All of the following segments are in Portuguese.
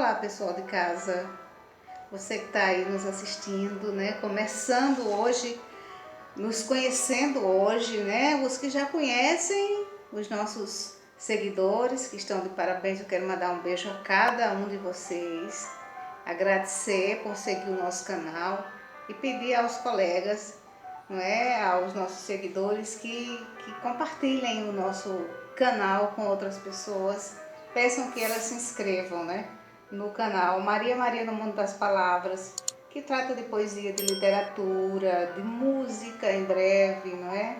Olá, pessoal de casa, você que está aí nos assistindo, né? Começando hoje, nos conhecendo hoje, né? Os que já conhecem, os nossos seguidores que estão de parabéns, eu quero mandar um beijo a cada um de vocês, agradecer por seguir o nosso canal e pedir aos colegas, não é? Aos nossos seguidores que compartilhem o nosso canal com outras pessoas, peçam que elas se inscrevam, né? No canal Maria no Mundo das Palavras, que trata de poesia, de literatura, de música em breve, não é?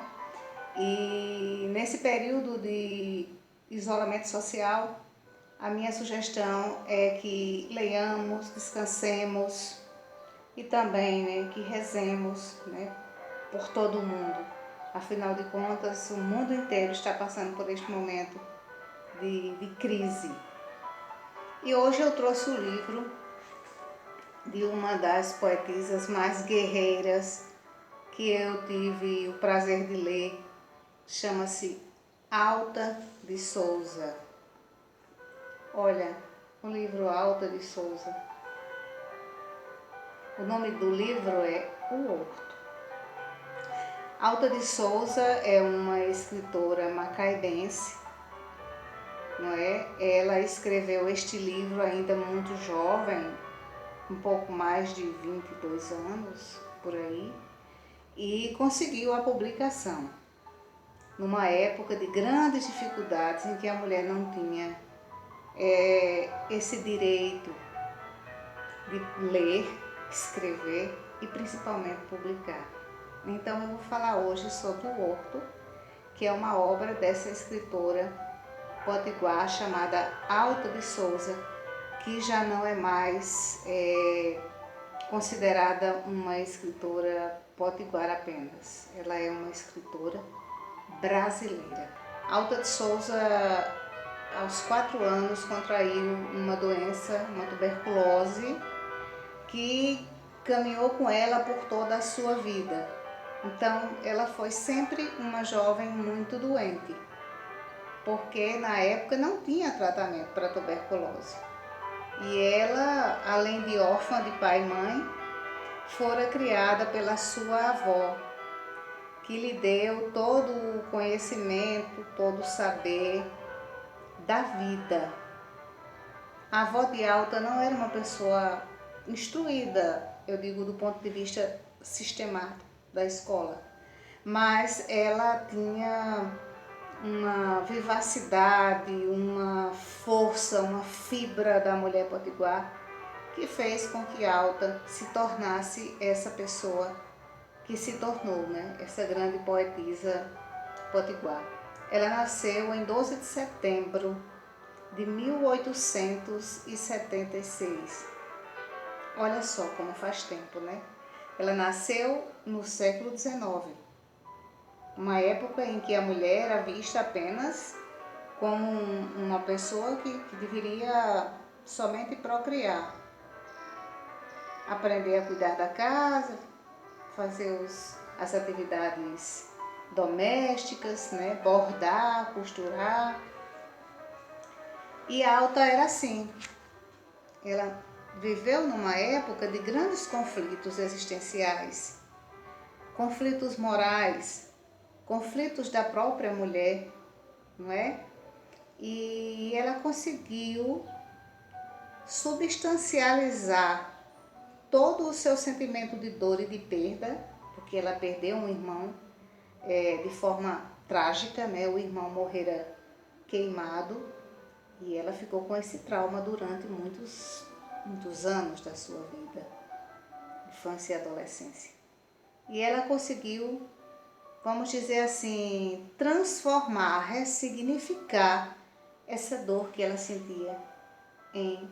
E nesse período de isolamento social, a minha sugestão é que leiamos, descansemos e também, né, que rezemos, né, por todo o mundo. Afinal de contas, o mundo inteiro está passando por este momento de crise. E hoje eu trouxe o livro de uma das poetisas mais guerreiras que eu tive o prazer de ler. Chama-se Alta de Souza. Olha, o livro Alta de Souza. O nome do livro é O Horto. Alta de Souza é uma escritora macaibense, não é? Ela escreveu este livro ainda muito jovem, um pouco mais de 22 anos, por aí, e conseguiu a publicação numa época de grandes dificuldades em que a mulher não tinha esse direito de ler, escrever e principalmente publicar. Então eu vou falar hoje sobre O Horto, que é uma obra dessa escritora potiguar chamada Alta de Souza, que já não é mais considerada uma escritora potiguar apenas. Ela é uma escritora brasileira. Alta de Souza, aos 4 anos, contraiu uma doença, uma tuberculose, que caminhou com ela por toda a sua vida. Então, ela foi sempre uma jovem muito doente, porque na época não tinha tratamento para tuberculose. E ela, além de órfã de pai e mãe, fora criada pela sua avó, que lhe deu todo o conhecimento, todo o saber da vida. A avó de Alta não era uma pessoa instruída, eu digo do ponto de vista sistemático da escola, mas ela tinha uma vivacidade, uma força, uma fibra da mulher potiguar que fez com que Alta se tornasse essa pessoa que se tornou, né? Essa grande poetisa potiguar. Ela nasceu em 12 de setembro de 1876. Olha só como faz tempo, né? Ela nasceu no século XIX, uma época em que a mulher era vista apenas como uma pessoa que deveria somente procriar, aprender a cuidar da casa, fazer as atividades domésticas, né? Bordar, costurar. E a Alta era assim. Ela viveu numa época de grandes conflitos existenciais, conflitos morais, conflitos da própria mulher, não é? E ela conseguiu substancializar todo o seu sentimento de dor e de perda, porque ela perdeu um irmão de forma trágica, né? O irmão morrera queimado e ela ficou com esse trauma durante muitos anos da sua vida, infância e adolescência. E ela conseguiu, vamos dizer assim, transformar, ressignificar essa dor que ela sentia em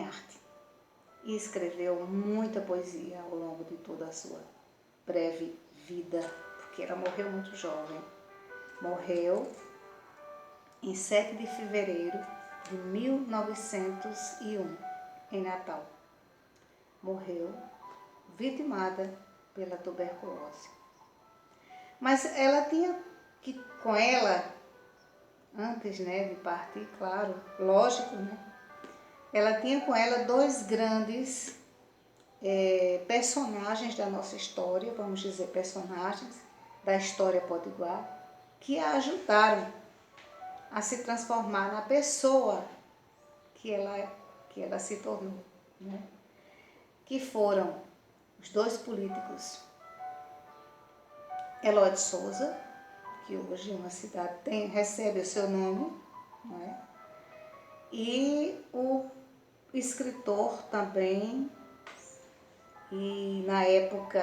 arte. E escreveu muita poesia ao longo de toda a sua breve vida, porque ela morreu muito jovem. Morreu em 7 de fevereiro de 1901, em Natal. Morreu vitimada pela tuberculose. Mas ela tinha que, com ela, antes, né, de partir, claro, lógico, né, ela tinha com ela dois grandes personagens da nossa história, vamos dizer personagens da história potiguar, que a ajudaram a se transformar na pessoa que ela se tornou, né? Que foram os dois políticos, Eloy de Souza, que hoje uma cidade recebe o seu nome, não é? E o escritor também, e na época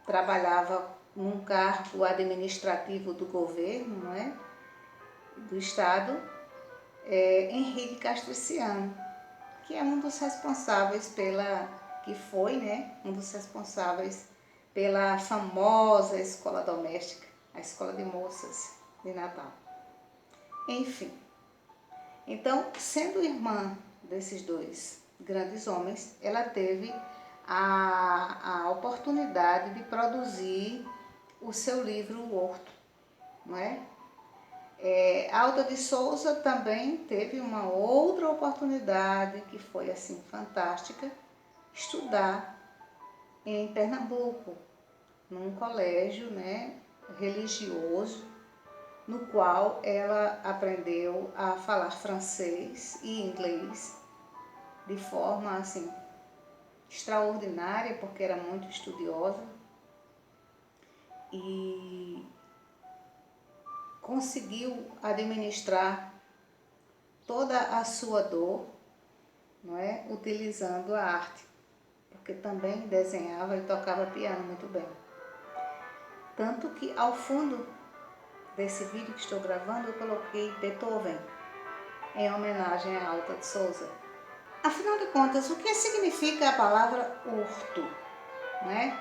trabalhava num cargo administrativo do governo, não é? Do estado, Henrique Castriciano, que é um dos responsáveis que foi, né? Um dos responsáveis pela famosa escola doméstica, a escola de moças de Natal. Enfim, então, sendo irmã desses dois grandes homens, ela teve a oportunidade de produzir o seu livro O Horto, não é? Alda de Souza também teve uma outra oportunidade que foi assim fantástica, estudar em Pernambuco, num colégio, né, religioso, no qual ela aprendeu a falar francês e inglês de forma assim extraordinária, porque era muito estudiosa e conseguiu administrar toda a sua dor, não é, utilizando a arte, porque também desenhava e tocava piano muito bem. Tanto que ao fundo desse vídeo que estou gravando eu coloquei Beethoven, em homenagem a Alda de Souza. Afinal de contas, o que significa a palavra horto, né?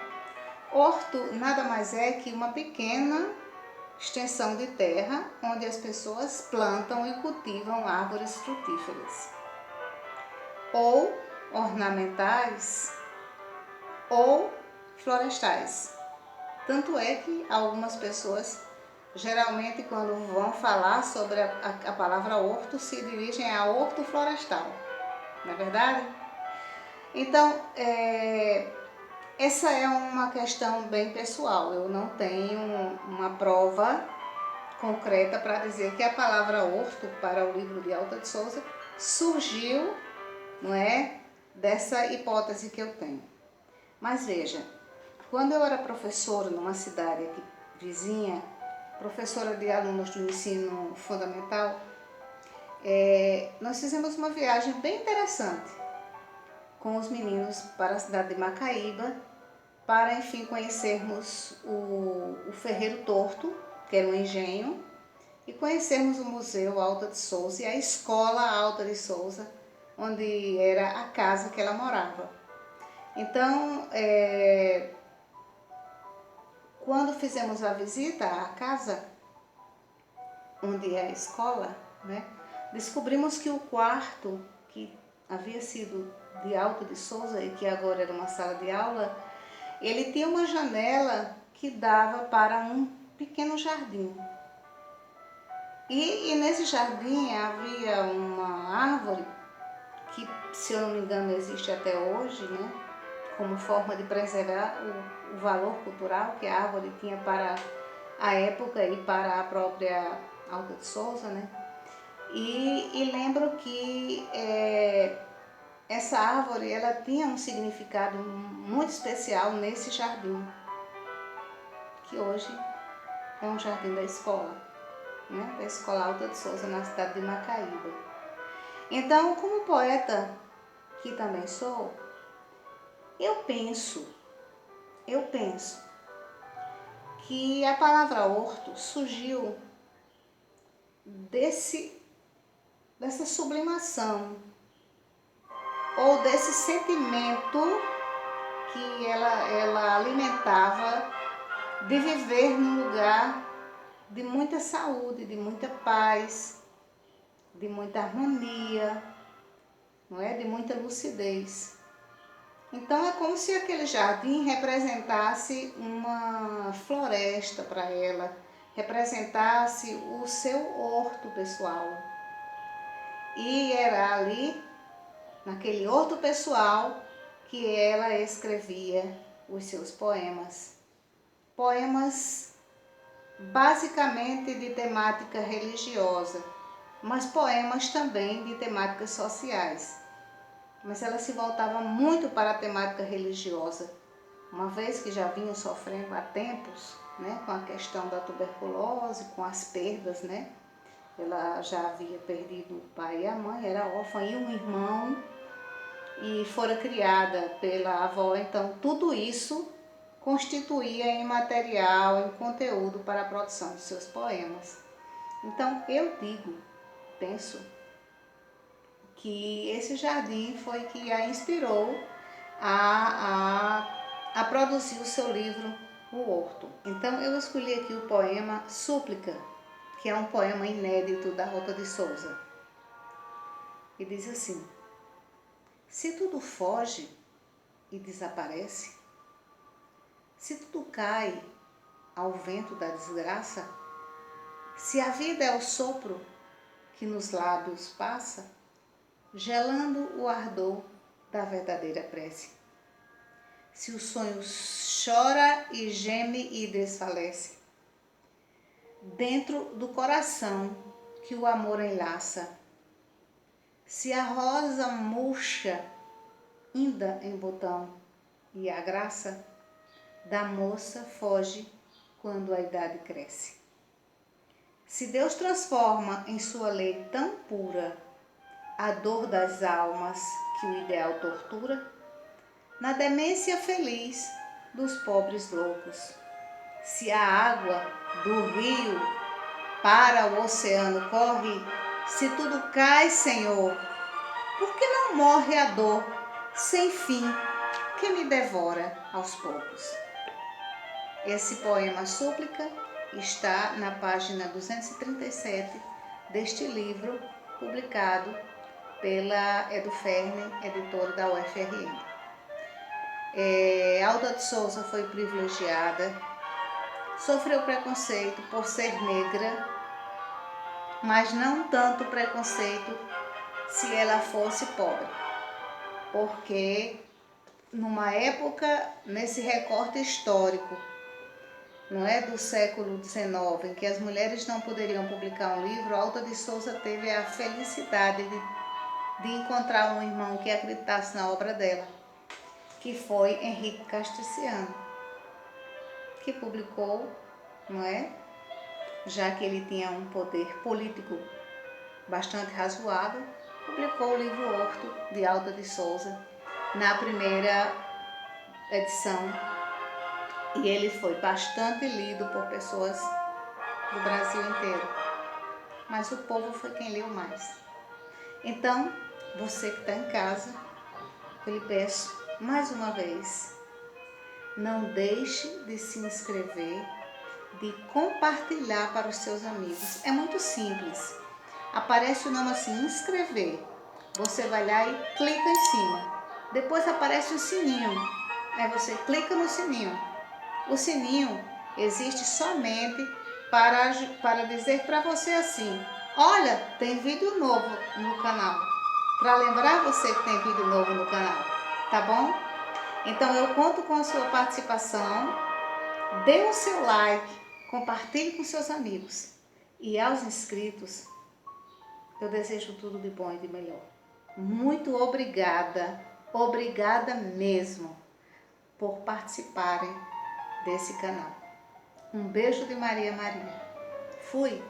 Horto nada mais é que uma pequena extensão de terra onde as pessoas plantam e cultivam árvores frutíferas, ou ornamentais, ou florestais. Tanto é que algumas pessoas, geralmente quando vão falar sobre a palavra horto, se dirigem a horto florestal, não é verdade? Então, essa é uma questão bem pessoal, eu não tenho uma prova concreta para dizer que a palavra horto para o livro de Alda de Souza surgiu, não é, dessa hipótese que eu tenho. Mas veja, quando eu era professora numa cidade aqui vizinha, professora de alunos do ensino fundamental, nós fizemos uma viagem bem interessante com os meninos para a cidade de Macaíba, para enfim conhecermos o Ferreiro Torto, que era um engenho, e conhecermos o Museu Alda de Souza e a Escola Alda de Souza, onde era a casa que ela morava. Então, quando fizemos a visita à casa, onde é a escola, né, descobrimos que o quarto, que havia sido de Alda de Souza e que agora era uma sala de aula, ele tinha uma janela que dava para um pequeno jardim. E nesse jardim havia uma árvore que, se eu não me engano, existe até hoje, né? Como forma de preservar o valor cultural que a árvore tinha para a época e para a própria Alda de Souza, né? E lembro que essa árvore ela tinha um significado muito especial nesse jardim, que hoje é um jardim da escola, né? Da Escola Alda de Souza, na cidade de Macaíba. Então, como poeta que também sou, eu penso que a palavra horto surgiu dessa sublimação ou desse sentimento que ela alimentava de viver num lugar de muita saúde, de muita paz, de muita harmonia, não é? De muita lucidez. Então é como se aquele jardim representasse uma floresta para ela, representasse o seu horto pessoal. E era ali naquele horto pessoal que ela escrevia os seus poemas. Poemas basicamente de temática religiosa, mas poemas também de temáticas sociais. Mas ela se voltava muito para a temática religiosa, uma vez que já vinham sofrendo há tempos, né, com a questão da tuberculose, com as perdas, né? Ela já havia perdido o pai e a mãe, era órfã e um irmão, e fora criada pela avó. Então tudo isso constituía em material, em conteúdo para a produção de seus poemas. Então eu penso que esse jardim foi que a inspirou a produzir o seu livro O Horto. Então eu escolhi aqui o poema Súplica, que é um poema inédito da Rota de Souza. E diz assim: se tudo foge e desaparece, se tudo cai ao vento da desgraça, se a vida é o sopro que nos lábios passa, gelando o ardor da verdadeira prece, se o sonho chora e geme e desfalece, dentro do coração que o amor enlaça, se a rosa murcha ainda em botão e a graça da moça foge quando a idade cresce, se Deus transforma em sua lei tão pura a dor das almas que o ideal tortura, na demência feliz dos pobres loucos, se a água do rio para o oceano corre, se tudo cai, Senhor, por que não morre a dor sem fim que me devora aos poucos? Esse poema Súplica está na página 237 deste livro, publicado pela Eduferne, editora da UFRN. Alda de Souza foi privilegiada, sofreu preconceito por ser negra, mas não tanto preconceito se ela fosse pobre, porque numa época, nesse recorte histórico, não é, do século XIX, em que as mulheres não poderiam publicar um livro, Alda de Souza teve a felicidade de encontrar um irmão que acreditasse na obra dela, que foi Henrique Castriciano, que publicou, não é? Já que ele tinha um poder político bastante razoável, publicou o livro Horto, de Alda de Souza, na primeira edição, e ele foi bastante lido por pessoas do Brasil inteiro, mas o povo foi quem leu mais. Então, você que está em casa, eu lhe peço mais uma vez, não deixe de se inscrever, de compartilhar para os seus amigos. É muito simples. Aparece o nome assim, inscrever. Você vai lá e clica em cima. Depois aparece o sininho. Aí você clica no sininho. O sininho existe somente para dizer para você assim: olha, tem vídeo novo no canal. Para lembrar você que tem vídeo novo no canal. Tá bom? Então eu conto com a sua participação. Dê o seu like, compartilhe com seus amigos. E aos inscritos, eu desejo tudo de bom e de melhor. Muito obrigada, obrigada mesmo por participarem desse canal. Um beijo de Maria Maria. Fui!